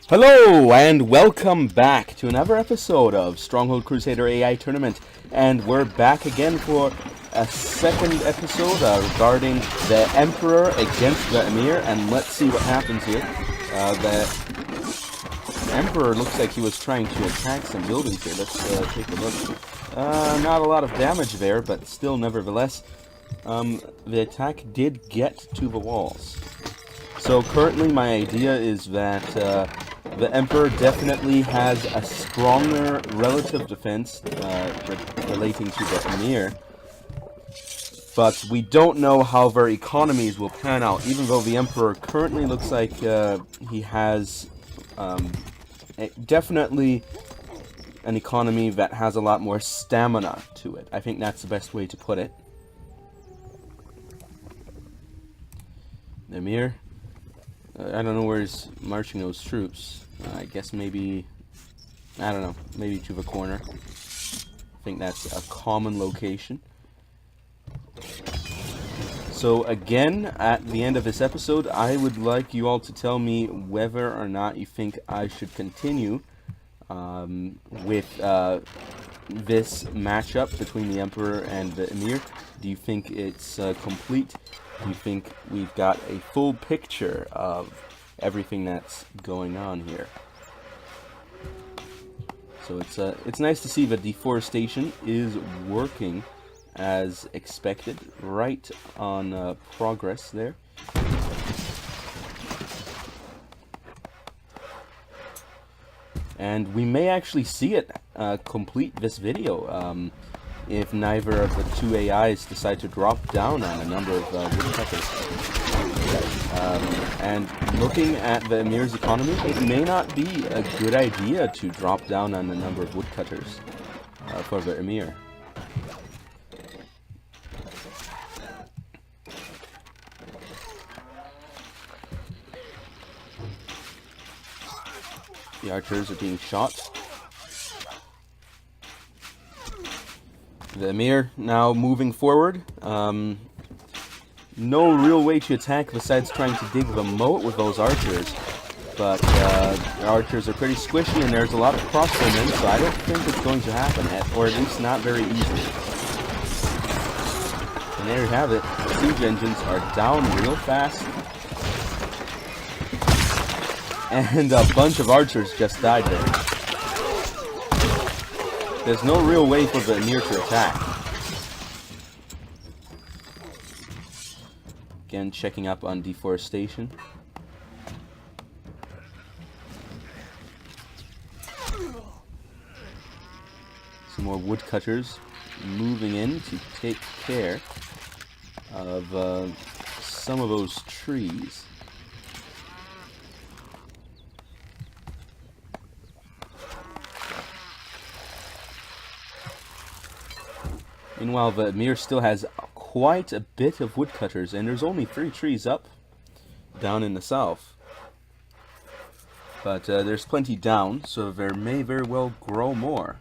Hello and welcome back to another episode of Stronghold Crusader AI Tournament, and we're back again for a second episode regarding the Emperor against the Emir, and let's see what happens here. The Emperor looks like he was trying to attack some buildings here. Let's take a look. Not a lot of damage there, but still, nevertheless, the attack did get to the walls. So currently my idea is that the Emperor definitely has a stronger relative defense relating to the Emir, but we don't know how their economies will pan out, even though the Emperor currently looks like he has definitely an economy that has a lot more stamina to it. I think that's the best way to put it. The Emir, I don't know where he's marching those troops. I guess maybe, I don't know, maybe to the corner. I think that's a common location. So again, at the end of this episode, I would like you all to tell me whether or not you think I should continue with this matchup between the Emperor and the Emir. Do you think it's complete? Do you think we've got a full picture of everything that's going on here? So it's nice to see that deforestation is working as expected, right on progress there. And we may actually see it complete this video if neither of the two AIs decide to drop down on a number of woodcutters. And looking at the Emir's economy, it may not be a good idea to drop down on a number of woodcutters for the Emir. The archers are being shot. The Emir now moving forward. No real way to attack besides trying to dig the moat with those archers. But the archers are pretty squishy and there's a lot of crossbowmen, so I don't think it's going to happen, or at least not very easily. And there you have it. The siege engines are down real fast. And a bunch of archers just died there. There's no real way for the Emir to attack. Again, checking up on deforestation. Some more woodcutters moving in to take care of some of those trees. Meanwhile, the Emir still has quite a bit of woodcutters, and there's only 3 trees up down in the south. But there's plenty down, so there may very well grow more.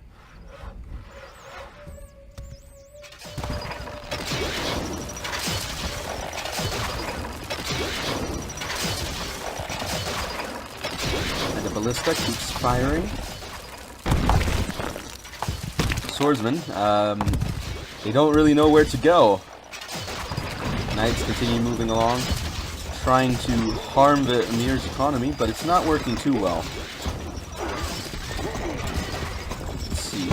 And the ballista keeps firing. Swordsmen, they don't really know where to go. Knights continue moving along, trying to harm the Emir's economy, but it's not working too well. Let's see.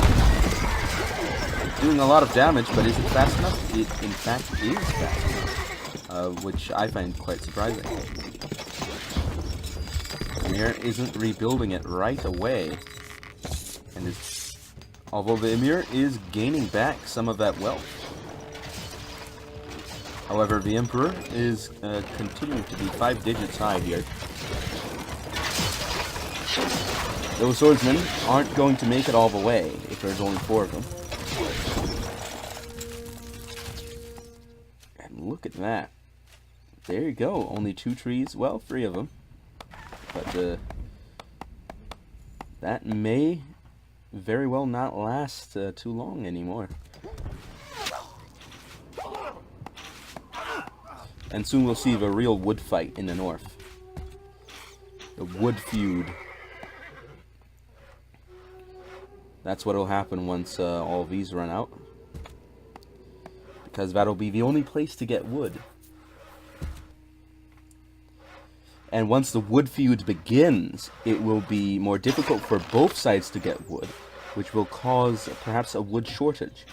Doing a lot of damage, but is it fast enough? It, in fact, is fast enough, which I find quite surprising. Emir isn't rebuilding it right away, and is, although the Emir is gaining back some of that wealth. However, the Emperor is continuing to be 5 digits high here. Those swordsmen aren't going to make it all the way if there's only 4 of them. And look at that. There you go. Only 2 trees. Well, 3 of them. But that may very well not last too long anymore. And soon we'll see the real wood fight in the north. The wood feud That's what will happen once all these run out. Because that'll be the only place to get wood. And once the wood feud begins, it will be more difficult for both sides to get wood, which will cause perhaps a wood shortage.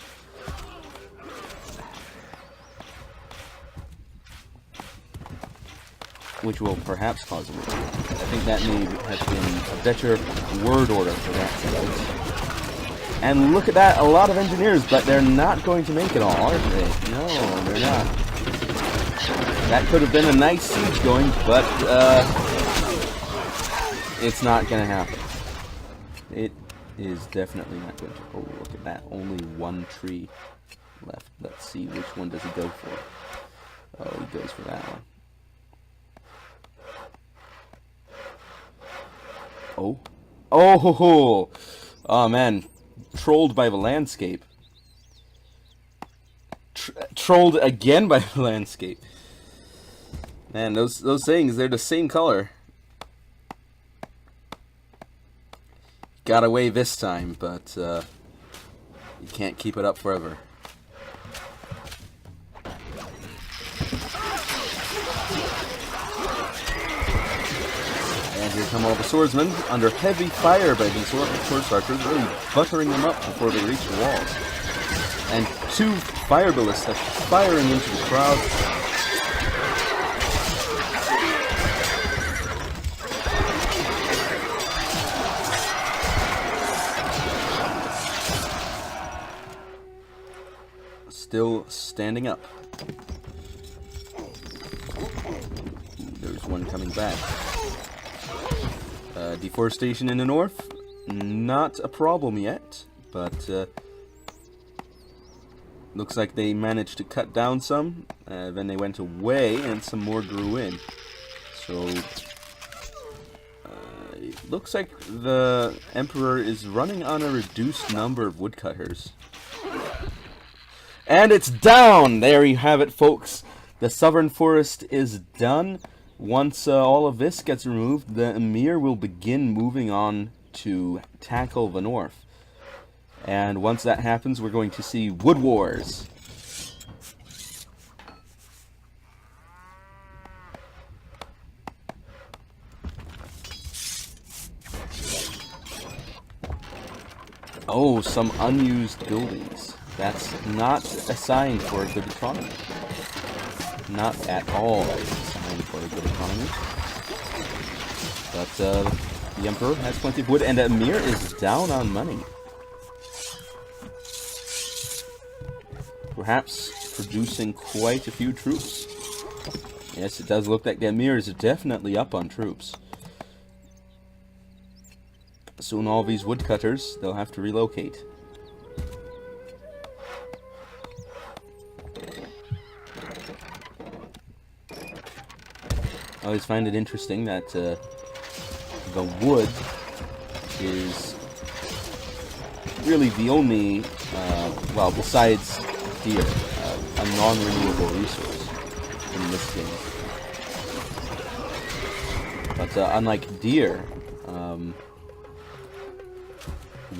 Which will perhaps cause a wood shortage. I think that may have been a better word order for that. And look at that, a lot of engineers, but they're not going to make it all, are they? No, they're not. That could have been a nice siege going, but it's not going to happen. It is definitely not going to. Oh, look at that. Only one tree left. Let's see, which one does he go for? Oh, he goes for that one. Oh. Oh, ho, ho. Oh man. Trolled by the landscape. Trolled again by the landscape. Man, those things, they're the same color. Got away this time, but you can't keep it up forever. And here come all the swordsmen, under heavy fire by these sword archers, really buttering them up before they reach the walls. And 2 fire ballistas firing into the crowd. Still standing up. There's one coming back. Deforestation in the north, not a problem yet, but looks like they managed to cut down some, then they went away and some more grew in. So it looks like the Emperor is running on a reduced number of woodcutters. And it's down! There you have it, folks. The southern forest is done. Once all of this gets removed, the Emir will begin moving on to tackle the north. And once that happens, we're going to see Woodwars. Oh, some unused buildings. That's not a sign for a good economy. Not at all a sign for a good economy. But the Emperor has plenty of wood, and Emir is down on money. Perhaps producing quite a few troops. Yes, it does look like the Emir is definitely up on troops. Soon all these woodcutters, they'll have to relocate. I always find it interesting that the wood is really the only, well, besides deer, a non-renewable resource in this game. But unlike deer,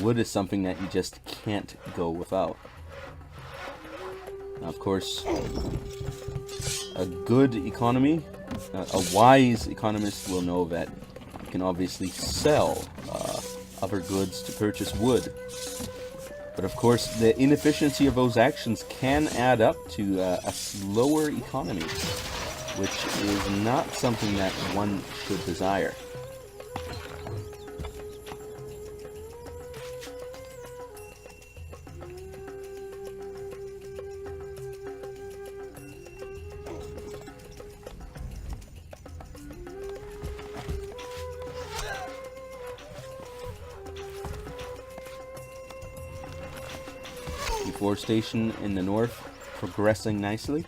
wood is something that you just can't go without. Now, of course, a good economy, a wise economist will know that you can obviously sell other goods to purchase wood. But of course, the inefficiency of those actions can add up to a slower economy, which is not something that one should desire. Deforestation in the north progressing nicely.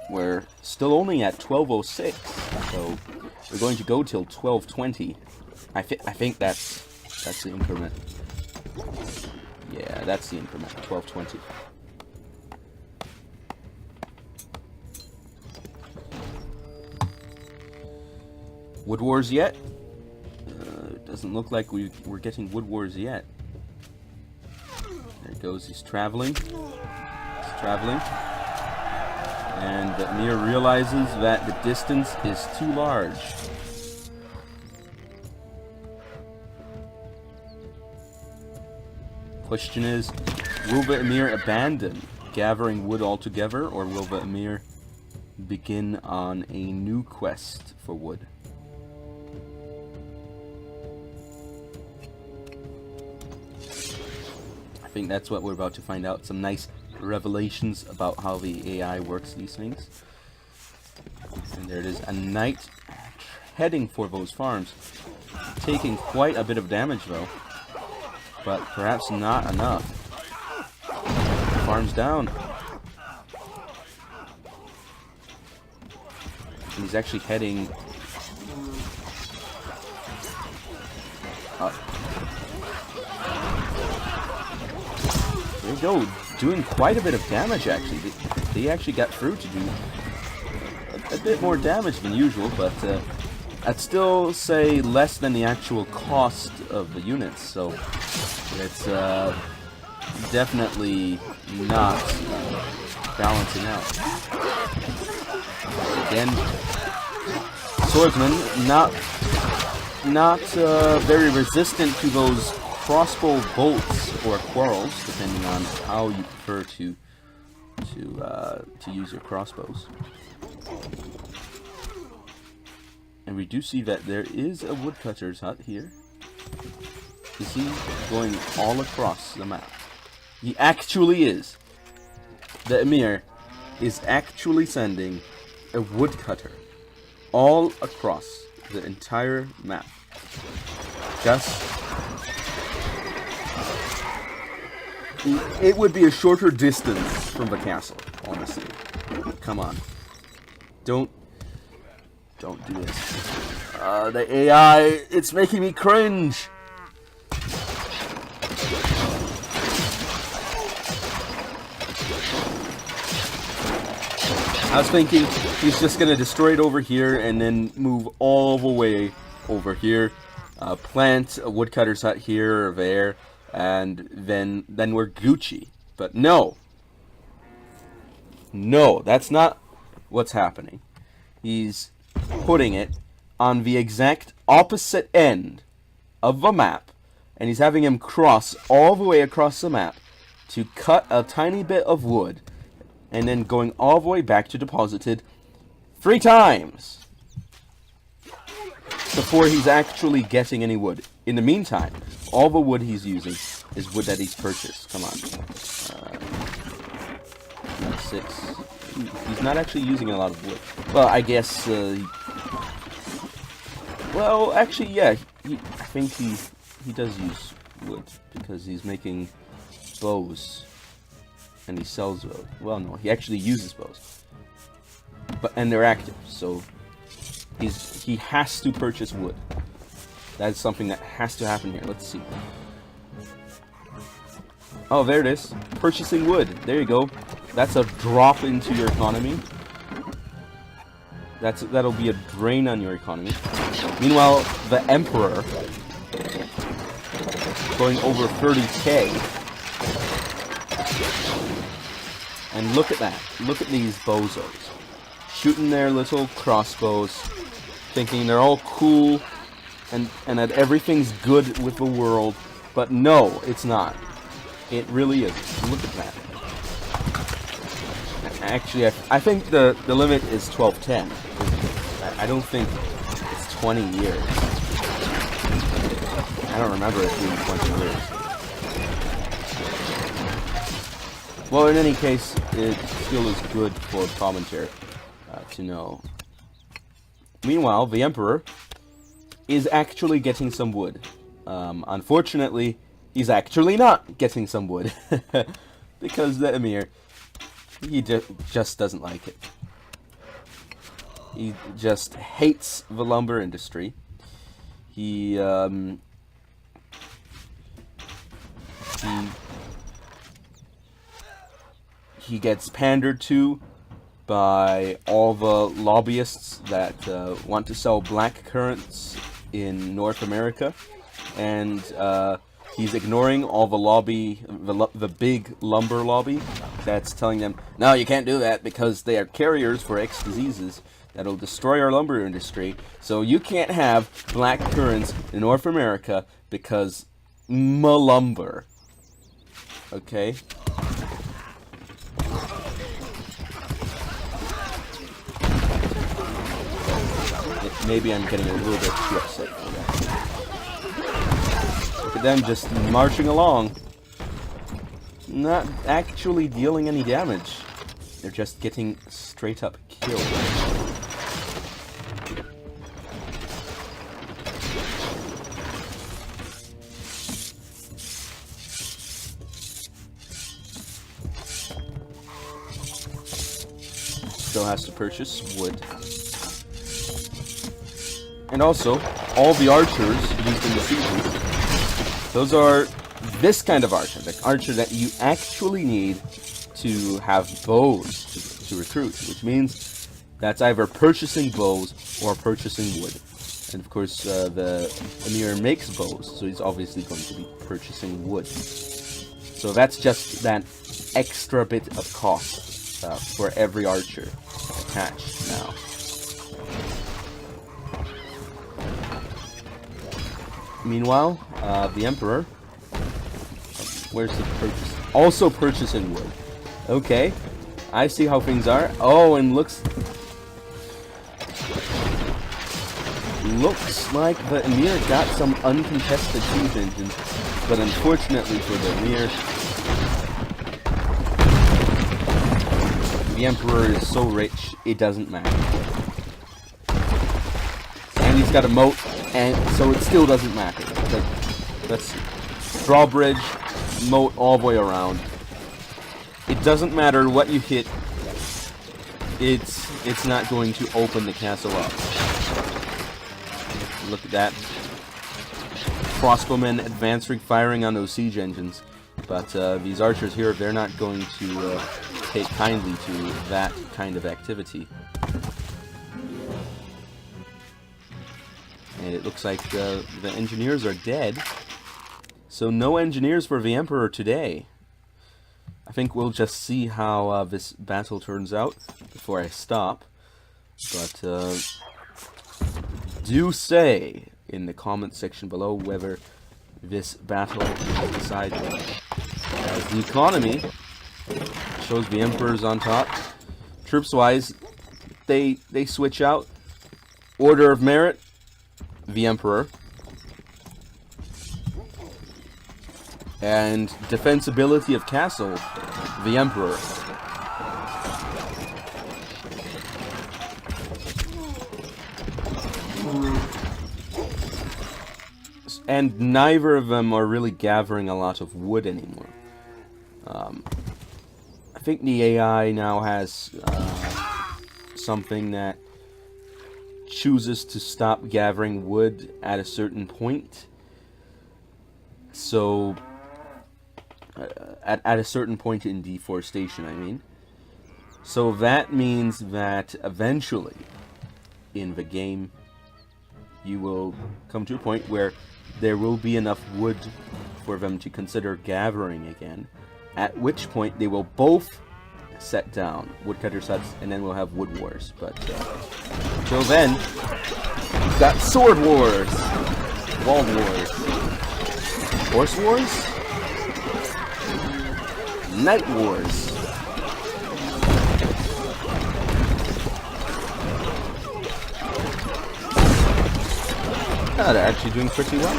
We're still only at 12:06, so we're going to go till 12:20. I think that's the increment. Yeah, that's the increment. 12:20. Woodwars yet? Doesn't look like we're getting Woodwars yet. There he goes. He's traveling. He's traveling. And Emir realizes that the distance is too large. Question is, will the Emir abandon gathering wood altogether, or will the Emir begin on a new quest for wood? I think that's what we're about to find out. Some nice revelations about how the AI works these things. And there it is, a knight heading for those farms, taking quite a bit of damage though, but perhaps not enough. Farms down. And he's actually heading up. There you go, doing quite a bit of damage actually. They actually got through to do a bit more damage than usual, but I'd still say less than the actual cost of the units, so it's definitely not balancing out. Again, swordsman, not very resistant to those crossbow bolts or quarrels, depending on how you prefer to use your crossbows. And we do see that there is a woodcutter's hut here. Is he going all across the map? He actually is. The Emir is actually sending a woodcutter all across the entire map. It would be a shorter distance from the castle, honestly. Come on. Don't do this. The AI, it's making me cringe. I was thinking he's just gonna destroy it over here and then move all the way over here, plant a woodcutter's hut here or there, and then we're Gucci. But no, that's not what's happening. He's putting it on the exact opposite end of the map, and he's having him cross all the way across the map to cut a tiny bit of wood, and then going all the way back to deposited 3 times before he's actually getting any wood. In the meantime, all the wood he's using is wood that he's purchased. Come on. 6. He's not actually using a lot of wood. Well, I guess, well, actually, yeah, I think he does use wood, because he's making bows, and he sells those. Well, no, he actually uses bows, and they're active, so he has to purchase wood. That's something that has to happen here. Let's see. Oh, there it is. Purchasing wood. There you go. That's a drop into your economy. That'll be a drain on your economy. Meanwhile, the Emperor going over 30k. And look at that. Look at these bozos. Shooting their little crossbows, thinking they're all cool and that everything's good with the world. But no, it's not. It really is. Look at that. Actually, I think the limit is 1210. I don't think it's 20 years. I don't remember it being 20 years. Well, in any case, it still is good for commentary to know. Meanwhile, the Emperor is actually getting some wood. Unfortunately, he's actually not getting some wood. Because the Emir, he just doesn't like it. He just hates the lumber industry. He gets pandered to by all the lobbyists that want to sell black currants in North America. and he's ignoring all the lobby, the big lumber lobby that's telling them, no, you can't do that because they are carriers for X diseases that'll destroy our lumber industry. So you can't have black currants in North America because lumber. Okay? Maybe I'm getting a little bit too upset for that. Look at them just marching along. Not actually dealing any damage. They're just getting straight up killed. Still has to purchase wood. And also, all the archers used in the season, those are this kind of archer, the archer that you actually need to have bows to recruit, which means that's either purchasing bows or purchasing wood. And of course, the Emir makes bows, so he's obviously going to be purchasing wood. So that's just that extra bit of cost for every archer attached now. Meanwhile, the Emperor, where's the purchase? Also purchasing wood. Okay, I see how things are. Oh, and looks like the Emir got some uncontested siege engines, but unfortunately for the Emir, the Emperor is so rich, it doesn't matter. And he's got a moat, and so it still doesn't matter. That's drawbridge, moat all the way around. It doesn't matter what you hit. It's not going to open the castle up. Look at that. Crossbowmen advancing, firing on those siege engines. But these archers here, they're not going to take kindly to that kind of activity. And it looks like the engineers are dead. So no engineers for the Emperor today. I think we'll just see how this battle turns out before I stop. But do say in the comment section below whether this battle is decided. As the economy shows the Emperor's on top. Troops-wise, they switch out. Order of merit, the Emperor. And defensibility of castle, the Emperor. And neither of them are really gathering a lot of wood anymore. I think the AI now has something that chooses to stop gathering wood at a certain point. So, at a certain point in deforestation, I mean. So that means that eventually, in the game, you will come to a point where there will be enough wood for them to consider gathering again, at which point they will both set down woodcutters' huts, and then we'll have wood wars. But until then, we've got sword wars, wall wars, horse wars, night wars. Oh, they're actually doing pretty well.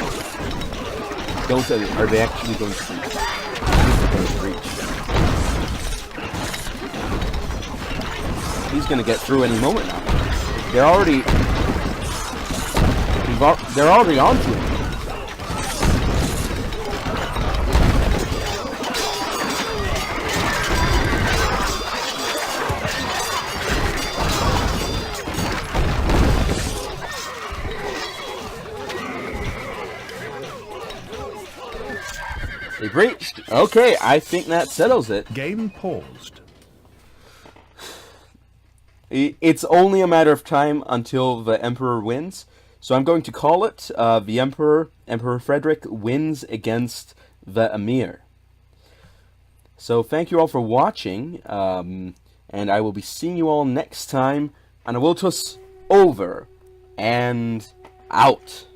Don't tell me, are they actually going to breach? He's going to get through any moment now. They're already on to him. They breached. Okay, I think that settles it. Game paused. It's only a matter of time until the Emperor wins. So I'm going to call it the Emperor Frederick wins against the Emir. So thank you all for watching, and I will be seeing you all next time. And I will toss over and out.